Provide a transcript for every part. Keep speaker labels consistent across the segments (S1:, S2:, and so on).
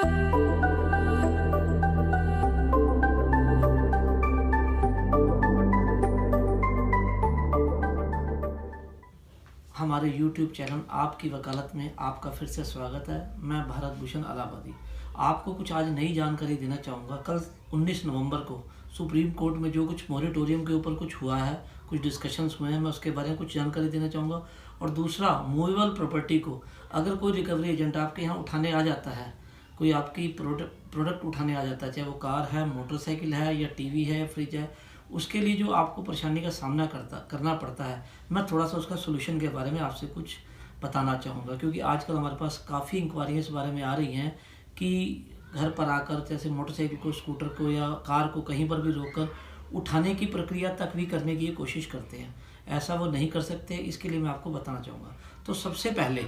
S1: हमारे YouTube channel आपकी वकालत में आपका फिर से स्वागत है। मैं भारत भूषण अलाहाबादी आपको कुछ आज नई जानकारी देना चाहूँगा। कल 19 नवंबर को सुप्रीम कोर्ट में जो कुछ मॉरिटोरियम के ऊपर कुछ हुआ है, कुछ डिस्कशंस हुए हैं, मैं उसके बारे में कुछ जानकारी देना चाहूँगा। और दूसरा, मूवेबल प्रॉपर्टी को अगर कोई रिकवरी एजेंट आपके यहाँ उठाने आ जाता है, कोई आपकी प्रोडक्ट उठाने आ जाता है, चाहे वो कार है, मोटरसाइकिल है या टीवी है, फ्रिज है, उसके लिए जो आपको परेशानी का सामना करना पड़ता है, मैं थोड़ा सा उसका सोल्यूशन के बारे में आपसे कुछ बताना चाहूँगा। क्योंकि आजकल हमारे पास काफ़ी इंक्वायरी इस बारे में आ रही हैं कि घर पर आकर जैसे मोटरसाइकिल को, स्कूटर को या कार को कहीं पर भी रोककर उठाने की प्रक्रिया तक भी करने की कोशिश करते हैं। ऐसा वो नहीं कर सकते, इसके लिए मैं आपको बताना चाहूँगा। तो सबसे पहले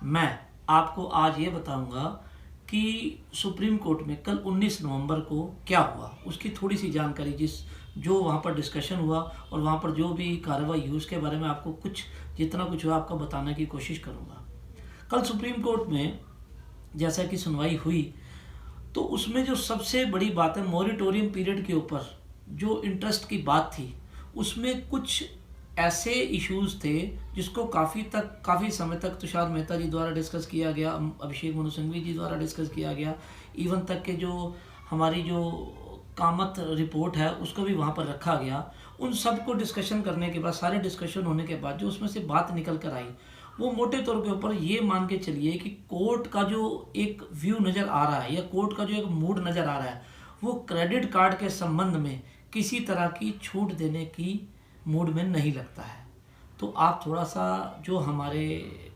S1: मैं आपको आज ये बताऊँगा कि सुप्रीम कोर्ट में कल 19 नवंबर को क्या हुआ, उसकी थोड़ी सी जानकारी, जो वहाँ पर डिस्कशन हुआ और वहाँ पर जो भी कार्रवाई हुई उसके बारे में आपको जितना कुछ हुआ आपको बताने की कोशिश करूँगा। कल सुप्रीम कोर्ट में जैसा कि सुनवाई हुई, तो उसमें जो सबसे बड़ी बात है, मॉरिटोरियम पीरियड के ऊपर जो इंटरेस्ट की बात थी, उसमें कुछ ऐसे इश्यूज थे जिसको काफ़ी समय तक तुषार मेहता जी द्वारा डिस्कस किया गया, अभिषेक मनु सिंघवी जी द्वारा डिस्कस किया गया, इवन तक के जो हमारी जो कामत रिपोर्ट है उसको भी वहाँ पर रखा गया। उन सब को डिस्कशन करने के बाद, सारे डिस्कशन होने के बाद जो उसमें से बात निकल कर आई, वो मोटे तौर के ऊपर ये मान के चलिए कि कोर्ट का जो एक व्यू नज़र आ रहा है या कोर्ट का जो एक मूड नज़र आ रहा है, वो क्रेडिट कार्ड के संबंध में किसी तरह की छूट देने की मूड में नहीं लगता है। तो आप थोड़ा सा, जो हमारे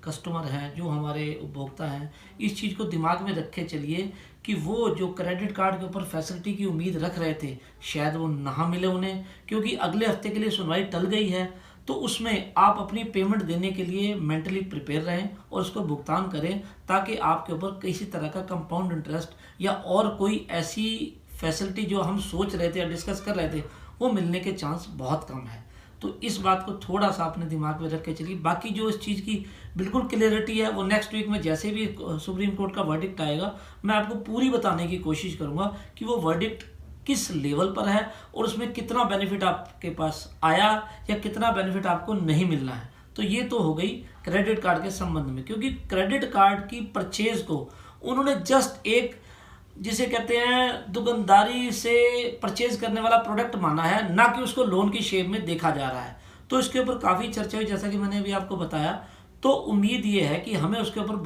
S1: कस्टमर हैं, जो हमारे उपभोक्ता हैं, इस चीज़ को दिमाग में रखे चलिए कि वो जो क्रेडिट कार्ड के ऊपर फैसिलिटी की उम्मीद रख रहे थे, शायद वो ना मिले उन्हें, क्योंकि अगले हफ्ते के लिए सुनवाई टल गई है। तो उसमें आप अपनी पेमेंट देने के लिए मेंटली प्रिपेयर रहें और उसको भुगतान करें, ताकि आपके ऊपर किसी तरह का कंपाउंड इंटरेस्ट या और कोई ऐसी फैसिलिटी जो हम सोच रहे थे या डिस्कस कर रहे थे, वो मिलने के चांस बहुत कम है। तो इस बात को थोड़ा सा अपने दिमाग में रख के चलिए। बाकी जो इस चीज़ की बिल्कुल क्लियरिटी है, वो नेक्स्ट वीक में जैसे भी सुप्रीम कोर्ट का वर्डिक्ट आएगा, मैं आपको पूरी बताने की कोशिश करूंगा कि वो वर्डिक्ट किस लेवल पर है और उसमें कितना बेनिफिट आपके पास आया या कितना बेनिफिट आपको नहीं मिलना है। तो ये तो हो गई क्रेडिट कार्ड के संबंध में, क्योंकि क्रेडिट कार्ड की परचेज को उन्होंने जस्ट एक, जिसे कहते हैं, दुकानदारी से परचेज करने वाला प्रोडक्ट माना है, ना कि उसको लोन की शेप में देखा जा रहा है। तो इसके ऊपर काफ़ी चर्चा हुई, जैसा कि मैंने अभी आपको बताया। तो उम्मीद ये है कि हमें उसके ऊपर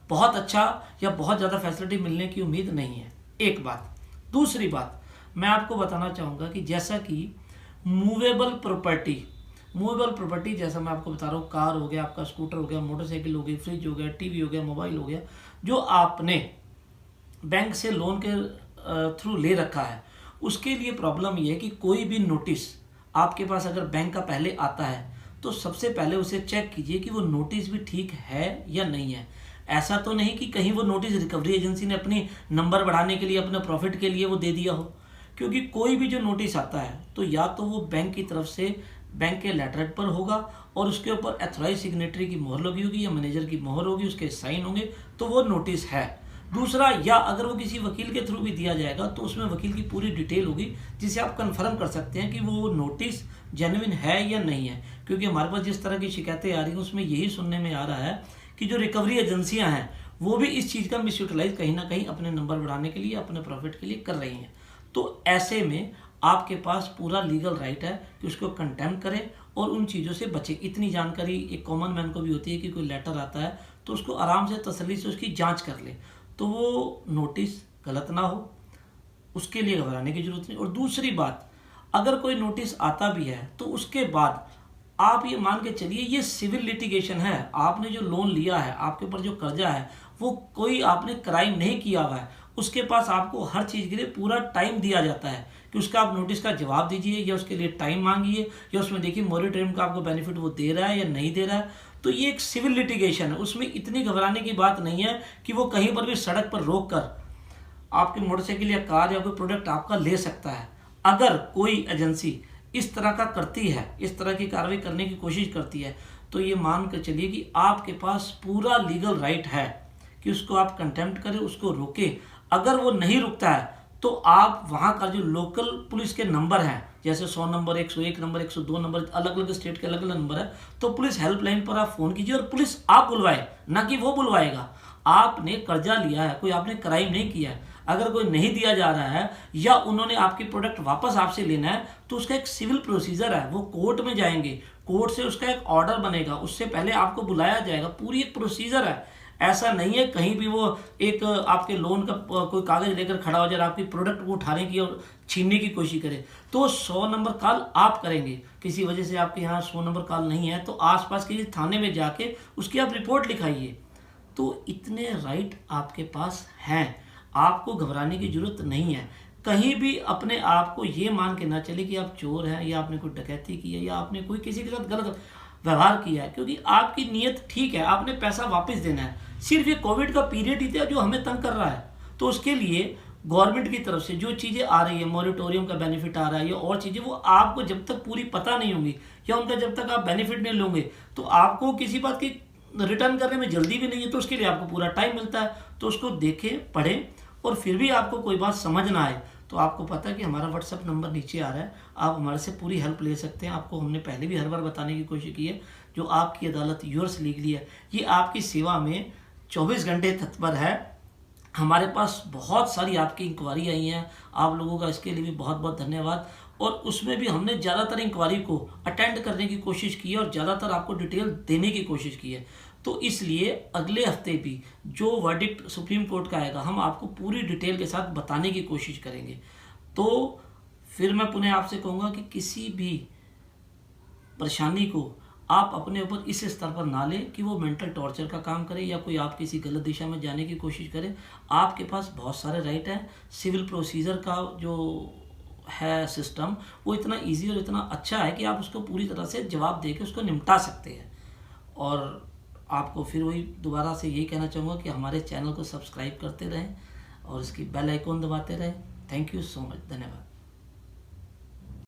S1: बहुत अच्छा या बहुत ज़्यादा फैसिलिटी मिलने की उम्मीद नहीं है, एक बात। दूसरी बात मैं आपको बताना चाहूँगा कि जैसा कि मूवेबल प्रॉपर्टी, जैसा मैं आपको बता रहा हूँ, कार हो गया, आपका स्कूटर हो गया, मोटरसाइकिल हो गई, फ्रिज हो गया, टीवी हो गया, मोबाइल हो गया, जो आपने बैंक से लोन के थ्रू ले रखा है, उसके लिए प्रॉब्लम ये है कि कोई भी नोटिस आपके पास अगर बैंक का पहले आता है, तो सबसे पहले उसे चेक कीजिए कि वो नोटिस भी ठीक है या नहीं है। ऐसा तो नहीं कि कहीं वो नोटिस रिकवरी एजेंसी ने अपनी नंबर बढ़ाने के लिए, अपने प्रॉफिट के लिए वो दे दिया हो। क्योंकि कोई भी जो नोटिस आता है, तो या तो वो बैंक की तरफ से बैंक के लेटरहेड पर होगा और उसके ऊपर एथोराइज सिग्नेटरी की मोहर लगी होगी या मैनेजर की मोहर होगी, उसके साइन होंगे, तो वो नोटिस है। दूसरा, या अगर वो किसी वकील के थ्रू भी दिया जाएगा, तो उसमें वकील की पूरी डिटेल होगी, जिसे आप कंफर्म कर सकते हैं कि वो नोटिस जेन्युइन है या नहीं है। क्योंकि हमारे पास जिस तरह की शिकायतें आ रही हैं, उसमें यही सुनने में आ रहा है कि जो रिकवरी एजेंसियां हैं, वो भी इस चीज़ का मिस यूटिलाइज कहीं ना कहीं अपने नंबर बढ़ाने के लिए, अपने प्रॉफिट के लिए कर रही हैं। तो ऐसे में आपके पास पूरा लीगल राइट है कि उसको कंटेम्प्ट करें और उन चीज़ों से बचे। इतनी जानकारी एक कॉमन मैन को भी होती है कि कोई लेटर आता है तो उसको आराम से, तसल्ली से उसकी जांच कर ले, तो वो नोटिस गलत ना हो, उसके लिए घबराने की जरूरत नहीं। और दूसरी बात, अगर कोई नोटिस आता भी है तो उसके बाद आप ये मान के चलिए, ये सिविल लिटिगेशन है। आपने जो लोन लिया है, आपके ऊपर जो कर्जा है, वो कोई आपने क्राइम नहीं किया हुआ है। उसके पास आपको हर चीज़ के लिए पूरा टाइम दिया जाता है कि उसका आप नोटिस का जवाब दीजिए या उसके लिए टाइम मांगिए, या उसमें देखिए मॉरिटोरियम का आपको बेनिफिट वो दे रहा है या नहीं दे रहा है। तो ये एक सिविल लिटिगेशन है, उसमें इतनी घबराने की बात नहीं है कि वो कहीं पर भी सड़क पर रोक कर आपकी मोटरसाइकिल या कार या कोई प्रोडक्ट आपका ले सकता है। अगर कोई एजेंसी इस तरह का करती है, इस तरह की कार्रवाई करने की कोशिश करती है, तो ये मान कर चलिए कि आपके पास पूरा लीगल राइट है कि उसको आप कंटेम्प्ट करें, उसको रोके। अगर वो नहीं रुकता है तो आप वहाँ का जो लोकल पुलिस के नंबर हैं, जैसे 100 नंबर, 101 नंबर, 102 नंबर, अलग अलग स्टेट के अलग अलग नंबर है, तो पुलिस हेल्पलाइन पर आप फ़ोन कीजिए और पुलिस आप बुलवाए, ना कि वो बुलवाएगा। आपने कर्जा लिया है, कोई आपने क्राइम नहीं किया है। अगर कोई नहीं दिया जा रहा है या उन्होंने आपकी प्रोडक्ट वापस आपसे लेना है तो उसका एक सिविल प्रोसीजर है, वो कोर्ट में जाएंगे, कोर्ट से उसका एक ऑर्डर बनेगा, उससे पहले आपको बुलाया जाएगा, पूरी एक प्रोसीजर है। ऐसा नहीं है कहीं भी वो एक आपके लोन का कोई कागज लेकर खड़ा हो जाए, आपकी प्रोडक्ट को उठाने की और छीनने की कोशिश करे। तो 100 नंबर कॉल आप करेंगे, किसी वजह से आपके यहाँ 100 नंबर कॉल नहीं है तो आसपास के थाने में जाके उसकी आप रिपोर्ट लिखाइए। तो इतने राइट आपके पास हैं, आपको घबराने की जरूरत नहीं है। कहीं भी अपने आप को ये मान के ना चले कि आप चोर हैं या आपने कोई डकैती की है या आपने कोई किसी के साथ गलत व्यवहार किया है, क्योंकि आपकी नीयत ठीक है, आपने पैसा वापस देना है। सिर्फ ये कोविड का पीरियड ही था जो हमें तंग कर रहा है, तो उसके लिए गवर्नमेंट की तरफ से जो चीज़ें आ रही है, मॉरिटोरियम का बेनिफिट आ रहा है या और चीज़ें, वो आपको जब तक पूरी पता नहीं होंगी या उनका जब तक आप बेनिफिट नहीं लोगे तो आपको किसी बात की रिटर्न करने में जल्दी भी नहीं है। तो उसके लिए आपको पूरा टाइम मिलता है, तो उसको देखें, पढ़ें, और फिर भी आपको कोई बात समझ ना आए तो आपको पता है कि हमारा व्हाट्सएप नंबर नीचे आ रहा है, आप हमारे से पूरी हेल्प ले सकते हैं। आपको हमने पहले भी हर बार बताने की कोशिश की है, जो आपकी अदालत यूर्स लीगली है, ये आपकी सेवा में 24 घंटे तत्पर है। हमारे पास बहुत सारी आपकी इंक्वायरी आई हैं, आप लोगों का इसके लिए भी बहुत बहुत धन्यवाद। और उसमें भी हमने ज़्यादातर इंक्वायरी को अटेंड करने की कोशिश की है और ज़्यादातर आपको डिटेल देने की कोशिश की है। तो इसलिए अगले हफ्ते भी जो वर्डिक्ट सुप्रीम कोर्ट का आएगा, हम आपको पूरी डिटेल के साथ बताने की कोशिश करेंगे। तो फिर मैं पुनः आपसे कहूँगा कि किसी भी परेशानी को आप अपने ऊपर इस स्तर पर ना लें कि वो मेंटल टॉर्चर का काम करे या कोई आप किसी गलत दिशा में जाने की कोशिश करे। आपके पास बहुत सारे राइट हैं। सिविल प्रोसीजर का जो है सिस्टम, वो इतना इजी और इतना अच्छा है कि आप उसको पूरी तरह से जवाब दे के उसको निपटा सकते हैं। और आपको फिर वही दोबारा से यही कहना चाहूँगा कि हमारे चैनल को सब्सक्राइब करते रहें और इसकी बेल आइकॉन दबाते रहें। थैंक यू सो मच, धन्यवाद।